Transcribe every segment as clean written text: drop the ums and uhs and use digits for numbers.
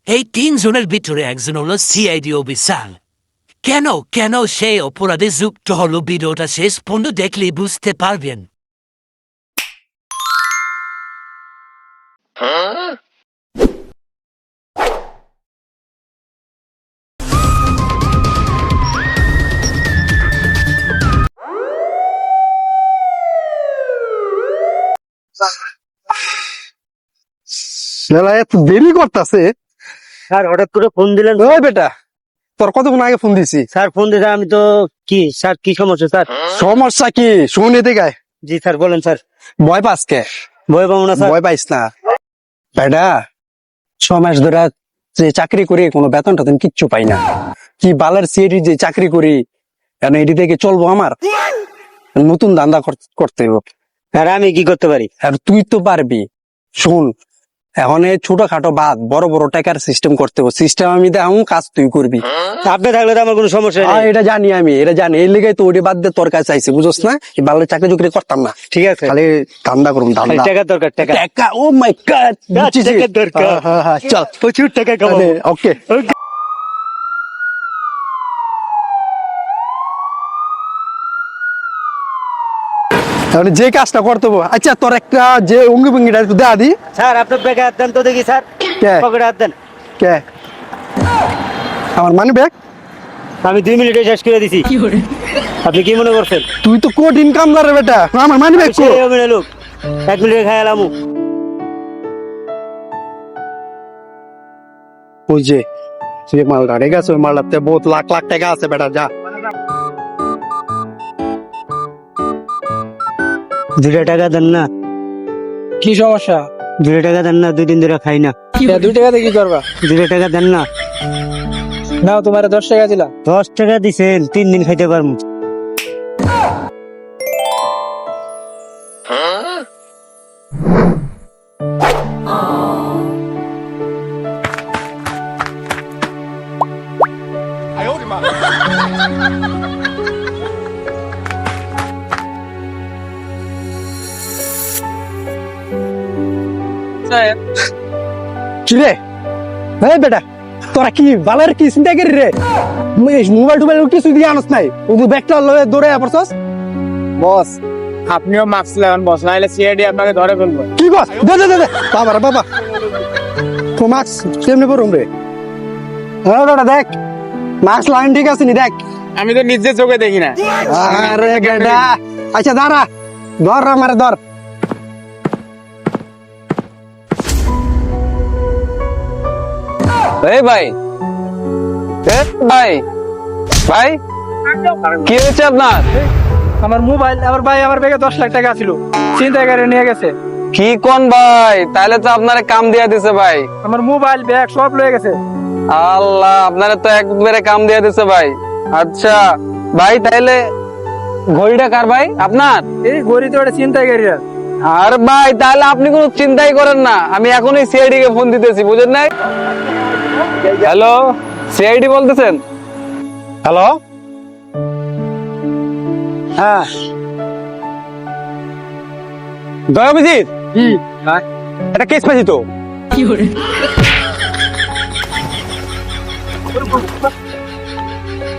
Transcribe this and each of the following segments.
এই তিনজনের ভিতরে একজন হলো সিআইডি অফিসার। কেন কেন সে অপরাধে যুক্ত হলো ভিডিওটা শেষ পর্যন্ত দেখলে বুঝতে পারবেন। এত দেরি করতেছে স্যার হঠাৎ করে ফোন দিলেন? ওই বেটা, তোর কতক্ষণ আগে ফোন দিছি। স্যার ফোন দিতে আমি তো কি স্যার কি সমস্যা স্যার? সমস্যা কি শুনে দেখায়। জি স্যার বলেন স্যার। ভয় পাস কে? ভয় পাবো না স্যার। ভয় পাইস না বেটা। 6 মাস ধরে যে চাকরি করি কোনো বেতন টেতন কিচ্ছু পাই না। কি বালার সিএডি যে চাকরি করি কেন এটি থেকে চলবো? আমার নতুন ধান্দা করতে হবে। আর আমি কি করতে পারি? আর তুই তো পারবি। শুন, এখন এই ছোটখাটো বাদ বড় বড় টাকার সিস্টেম করতে হবে। সিস্টেম আমি দেখাবো, কাজ তুই করবি। আপনি থাকলে তো আমার কোনো সমস্যা নেই। এটা জানি আমি, এটা জানি। এই লেগে তো ওটি বাদ দিয়ে তোর কাছে চাইছি, বুঝছ না? এই বালের চাকরি চুকরি করতাম না। ঠিক আছে, খালি ধান্দা করুন, ধান্দা। টাকার দরকার, টাকা। টাকা, ও মাই গড, টাকার দরকার। হ্যাঁ, চল প্রচুর টাকা কামাবো। ওকে। তাহলে যে কাজটা করতে হবে, আচ্ছা তোর একটা যে অঙ্গি ভঙ্গিটা একটু দেয়া দি। স্যার আপনার ব্যাগে হাত দেন তো দেখি স্যার। কে? পকেটে হাত দেন। কে? আমার মানি ব্যাগ? আমি 2 মিনিটে শেষ করে দিছি। আপনি কি মনে করছেন? তুই তো কঠিন কামলা রে বেটা। আমার মানি ব্যাগ কো? সেই অভিনয় লোক, 1 মিনিটে খাই এলাম। ওই যে মালটা রেখে আছে, ওই মালটাতে বহুত লাখ লাখ টাকা আছে বেটা। যা 2 টাকা দেন না। কি সমস্যা? 2 টাকা দেন না, 2 দিন ধরে খাই না। 2 টাকাতে কি করবা? 2 টাকা দেন না। নাও, তোমার 10 টাকা দিলাম। 10 টাকা দিছেন, 3 দিন খাইতে পারবো। কি রে? এই বেটা, তোরা কি বালের কি চিন্তা করি রে? মোবাইল টোবাইল কিছু দিয়ে আনস নাই, শুধু ব্যাগটা লয়ে দৌড়ে পড়ছস। বস আপনিও মাস্ক লাগান বস, নাহলে সিআইডি আপনাকে ধরে ফেলবো। কি বস? দে দে দে বাবা রে বাবা, তো মাস্ক কেমনে পরুম রে? হ্যাঁ বেটা দেখ, মাস্ক লাইন ঠিক আছে নি? দেখ আমি তো নিজের চোখে দেখি না। আরে বেটা, আচ্ছা দাঁড়া, ধর আমারে ধর। এই ভাই, ভাই ভাই কি হয়েছে আপনার? আমার মোবাইল, আমার ভাই আমার ব্যাগে 10 লাখ টাকা ছিল, ছিনতাইকারী নিয়ে গেছে। কি কোন ভাই? তাহলে তো আপনারে কাম দিয়া দিছে ভাই। আমার মোবাইল ব্যাগ সব লয়ে গেছে। আল্লাহ, আপনারে তো একবারে কাম দিয়া দিছে ভাই। আচ্ছা ভাই, তাইলে ঘড়িটা কার ভাই? আপনার? এই গড়ি তো একটা ছিনতাইকারীরা। আর ভাই তাহলে আপনি কোনো চিন্তাই করেন না, আমি এখনই সিআইডি কে ফোন দিতেছি, বুঝেন নাই? হ্যালো, সিআইডি বলতেছেন? হ্যালো, হ্যাঁ দয়াবিজিৎ, একটা কেস পাইছি তো।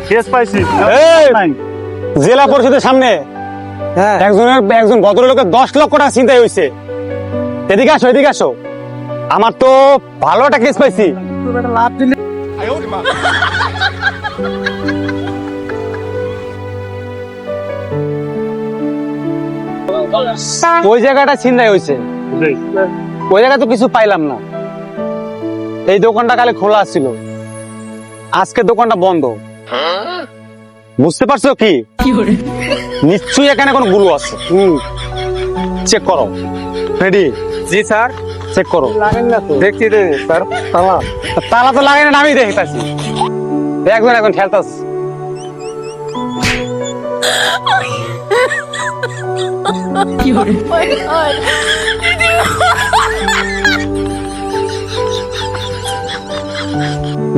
কেস পাইছি। এই, জেলা পরিষদের সামনে একজন ভদ্রলোকের 10 লক্ষ টাকা ছিনতাই হয়েছে। এদিকে আসো, এদিকে আসো। আমার তো ভালো একটা কেস পাইছি। লাভ দিলে ওই জায়গাটা ছিনতাই হয়েছে, ওই জায়গায় তো কিছু পাইলাম না। এই দোকানটা কালে খোলা ছিল, আজকে দোকানটা বন্ধ। বুঝতে পারছো কি? নিশ্চয়ই এখানে কোনো গুলো আছে। চেক করো। রেডি? জি স্যার। চেক করো। লাগেন না তো? দেখছি রে স্যার, তালা তালা তো লাগে না, আমি দেখতেছি। একজন এখন খেলতাছি।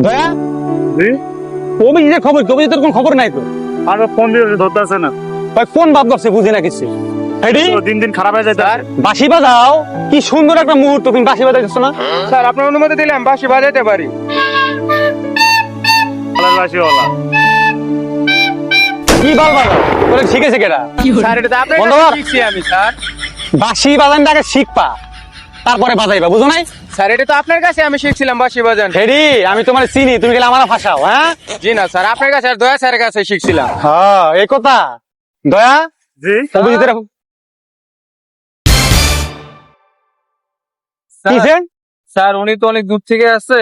দয়া, অভিজিতের খবর কি? অভিজিতের কোনো খবর নাই তো। আর ফোন দিয়ে ধরতেছে না। ভাই কোন বাপ করছে বুঝি না কিছু। রেডি তো দিন দিন খারাপ হয়ে যায় স্যার। বাঁশি বাজাও, কি সুন্দর একটা মুহূর্ত, তুমি বাঁশি বাজাইছো না? স্যার আপনার অনুমতি দিলে আমি বাঁশি বাজাইতে পারি। বাসিওয়ালা কি বল বাজাও, তোরে শিখেছে কেডা? স্যার এটা তো আপনার বন্ধ কাছে কর। শিখছি আমি স্যার। বাঁশি বাজানটা আগে শিখপা, তারপরে বাজাইবা, বুঝো নাই? স্যার এটা তো আপনার কাছে আমি শিখছিলাম বাঁশি বাজান। রেডি, আমি তোমার চিনি, তুমি গেলে আমার ফাঁসাও, হ্যাঁ? জি না স্যার, আপনার কাছে আর দয়া স্যারের কাছে শিখছিলাম। হ্যাঁ, এই কথা। দয়া, জি অভিজিতের কিসে? স্যার উনি তো অনেক দূর থেকে আসছে,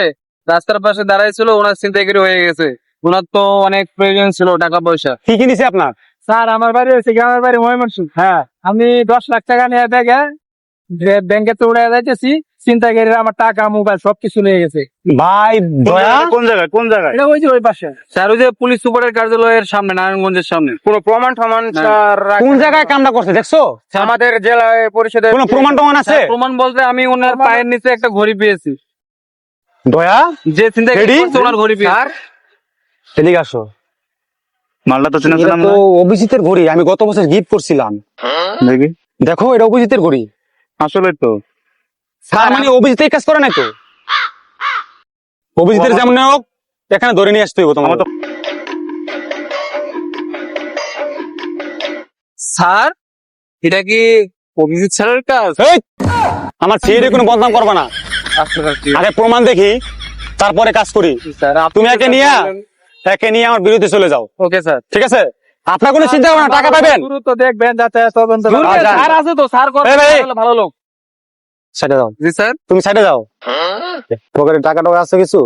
রাস্তার পাশে দাঁড়াইছিল, ওনার ছিনতাইকারী হয়ে গেছে। ওনার তো অনেক প্রয়োজন ছিল টাকা পয়সা। কি কিনেছে আপনার? স্যার আমার বাড়ি হয়েছে গ্রামের বাড়ি ময়মনসিংহ। হ্যাঁ, আমি 10 লাখ টাকা নিয়ে ব্যাংকে তো উড়ে যাইতেছি, ছিনতাইকারীরা আমার টাকা মোবাইল সবকিছু নিয়ে গেছে। ভাই দয়া, কোন জায়গায় কোন জায়গায়? এটা ওই যে ওই পাশে। স্যার ওই যে পুলিশ সুপারের কার্যালয়ের সামনে, নারায়ণগঞ্জের সামনে। কোনো প্রমাণ টমান স্যার কোন জায়গায় কামটা করছে দেখছো? আমাদের জেলা পরিষদের কোনো প্রমাণ টমান আছে? স্যার, প্রমাণ বলতে আমি ওনার পায়ের নিচে একটা ঘড়ি পেয়েছি, দয়া, যে ছিনতাইকারী Ready? করছে ওনার ঘড়ি পেয়েছি। স্যার এদিকে আসো। মালটা তো চেনা এটা ছিলাম তো না। অভিজিতের ঘড়ি, আমি গত বছর গিফট করছিলাম। দেখি দেখো, এটা অভিজিতের ঘড়ি। আসলে তো তার মানে অভিজিৎ এই কাজ করে নাই তো? অভিজিতের যেমন হোক, এখানে ধরে নিয়ে আসতে হবে তোমার। আমার তো স্যার এটা কি অভিজিৎ স্যারের কাজ? এই, আমার ছেলে কোনো বদনাম করবে না, আচ্ছা স্যার, ঠিক আছে। আগে প্রমাণ দেখি, তারপরে কাজ করি। স্যার আপনি তুমি একে নিয়ে আমার বিরুদ্ধে চলে যাও, ওকে স্যার। ঠিক আছে? আপনার কোনো চিন্তা করবেন না, টাকা পাবেন। শুরু তো দেখবেন যাতে তদন্ত দূর আচ্ছা। স্যার আছে তো, স্যার করে এই ভাই। ভালো লোক। সাইডে যাও, জি স্যার। তুমি সাইডে যাও। পকেটে টাকা টাকা আছে কিছু?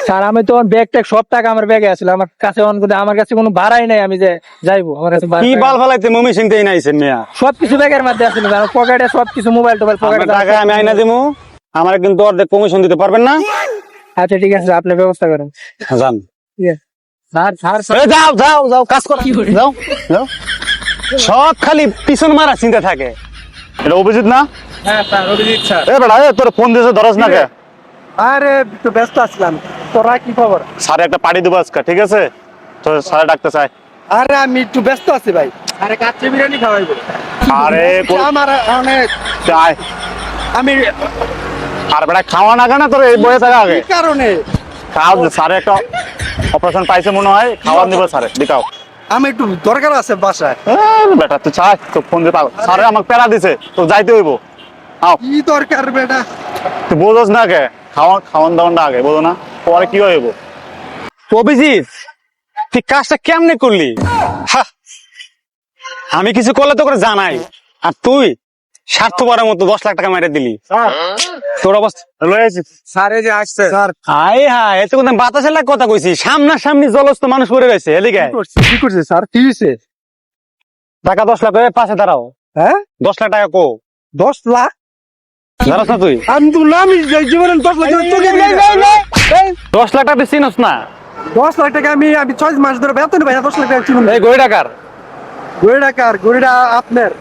স্যার আমি তো ব্যাগ ট্যাগ সব টাকা আমার ব্যাগে আছিল, আমার কাছে কোনো ভাড়াই নাই, আমি যে যাইবো আমার কাছে কি বাল ফালাইতে মমি চিনতেই নাইছেন মিয়া। সবকিছু ব্যাগের মধ্যে আছিল, আমার পকেটে সবকিছু মোবাইল টোবাইল আপনার পকেটে। টাকা আমি আইনা দেবো, আমার কিন্তু অর্ধেক কমিশন দিতে পারবেন না। আচ্ছা ঠিক আছে, আপনি ব্যবস্থা করেন। যান। ঠিক আছে স্যার। স্যার এই যাও যাও যাও, কাজ করো, যাও যাও। সব খালি পিছন মারা চিন্তা থাকে। এটা অভিজিৎ না? হ্যাঁ স্যার, অভিজিৎ স্যার। এ বেটা, তোর ফোন দিয়েছে ধরস না কে? আরে একটু ব্যস্ত আসলাম, তোরা কি খবর? স্যার একটা পার্টি দেবো আজকে, ঠিক আছে? তো স্যার ডাকতে চাই। আরে আমি একটু ব্যস্ত আছি ভাই। আরে কাচ্চি বিরিয়ানি খাওয়াইবো। আরে আমার অনেক চাই। আমি আর বেটা খাওয়া না কেন তোর এই বয়ে থাকা আগে? কি কারণে খাওয়া, স্যার একটা অপারেশন পাইছে মনে হয়, খাওয়া দিব স্যারে, দিকাও। আমি একটু দরকার আছে বাসায়। বেটা তুই চাই, তো ফোন দিয়ে স্যারে আমাকে প্যারা দিছে, তো যাইতে হইব। আও, কি দরকার বেটা? তুই বোঝস না কে? খাওয়ান দাওয়ানটা আগে বোঝো না, পরে কি হইব? অভিজিৎ, তুই কাজটা কেমনে করলি? হা, আমি কিছু করলে তো করে জানাই, আর তুই স্বার্থপরের মতো 10 লাখ টাকা মেরে দিলি। তোর অবস্থা লয়ে আইছি। স্যার এই যে আসছে। স্যার হাই হাই, এত কথা বাতাসের লাগ কথা কইছি, সামনাসামনি জলস্থ মানুষ পড়ে রয়েছে, এদিকে আয়। কি করছে স্যার? কি হয়েছে? টাকা 10 লাখ, পাশে দাঁড়াও। হ্যাঁ 10 লাখ টাকা কো 10 লাখ? দাঁড়াস না তুই? আমি তো আমি জীবনে 10 লাখ টাকা তোকে দিই না। 10 লাখ টাকা তুই চিনস না? 10 লাখ টাকা আমি 6 মাস ধরে বেতন পাই, 10 লাখ টাকা চিনুন। এই গড়ি টাকার গড়িটা কার? গড়িটা আপনার।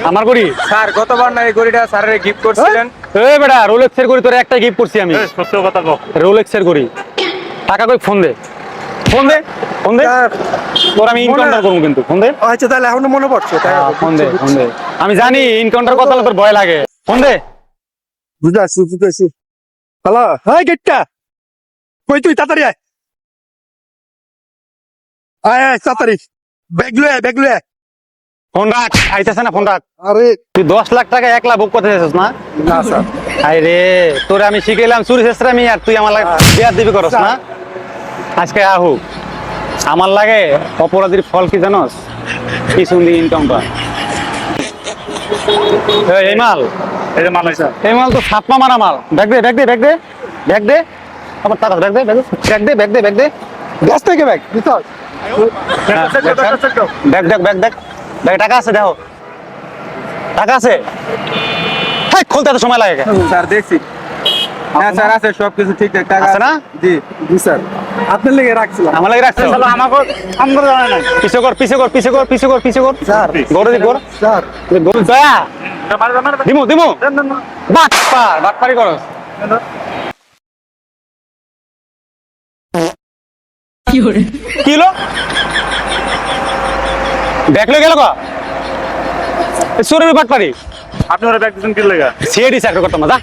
আমার গড়ি। স্যার গতবার না এই ঘড়িটা স্যারের গিফট করছিলেন। এই বেটা, রোলেক্সের গড়ি তোর একটা গিফট করছি আমি, এই, সত্য কথা কও। রোলেক্সের গড়ি। টাকা কই? ফোন দে, ফোন দে, ফোন দে। স্যার তোর আমি ইনকাউন্টার করবো কিন্তু, ফোন দে। আচ্ছা তাহলে এখনো মনে পড়ছে টাকা। ফোন দে, ফোন দে। আমি জানি ইনকাউন্টার কথা তোর ভয় লাগে, ফোন দে। বুঝাছি। হ্যালো, হাই গেটটা কই? তুই তাড়াতাড়ি আয়। আয় তাড়াতাড়ি, ব্যাগ লয়ে। ফোন রাখ, আইতেছে না, ফোন রাখ। আরে তুই 10 লাখ টাকা একলা বুক করতে চাইছিস না? না স্যার। আই রে, তোরে আমি শিখাইলাম চুরি চেষ্টা আমি, আর তুই আমার লাগে বিয়ার দিবি করস না? আজকে আহু আমার লাগে অপরাধীর ফল কি জানোস? পিছন দিয়ে ইনকাউন্টার। এই মাল, এই যে মাল হইছে। এই মাল তো ছাপমা মারা মাল। ব্যাগ দে, ব্যাগ দে, ব্যাগ দে, ব্যাগ দে। আবার টাকা ব্যাগ দে, ব্যাগ দে, ব্যাগ দে, ব্যাগ দে। গ্যাস থেকে ব্যাগ বিশাল। হ্যাঁ, ব্যাগ দেখ, ব্যাগ দেখ, ব্যাগ টাকা আছে, দেখো টাকা আছে। হ্যাঁ, খুলতে এত সময় লাগে কেন? স্যার দেখছি। হ্যাঁ স্যার আছে, সবকিছু ঠিকঠাক টাকা আছে না? জি। জি স্যার, আপনার লেগে রাখছিলাম। আমার লাগে রাখছো? আমাকে আমরা জানাই নাই। পিছে কর, পিছে কর, পিছে কর, পিছে কর, পিছে কর। স্যার গড়ে দি, গড়। স্যার গড় দয়া। মার। দিমু, দিমু। বাটপারি করস। কি হলো? ব্যাগ লয়ে গেল গা? চোরের বাটপারি আপনি ওরা ব্যাগ দিচ্ছেন কি লেগা? সিআইডি চাকরি করতাম না যা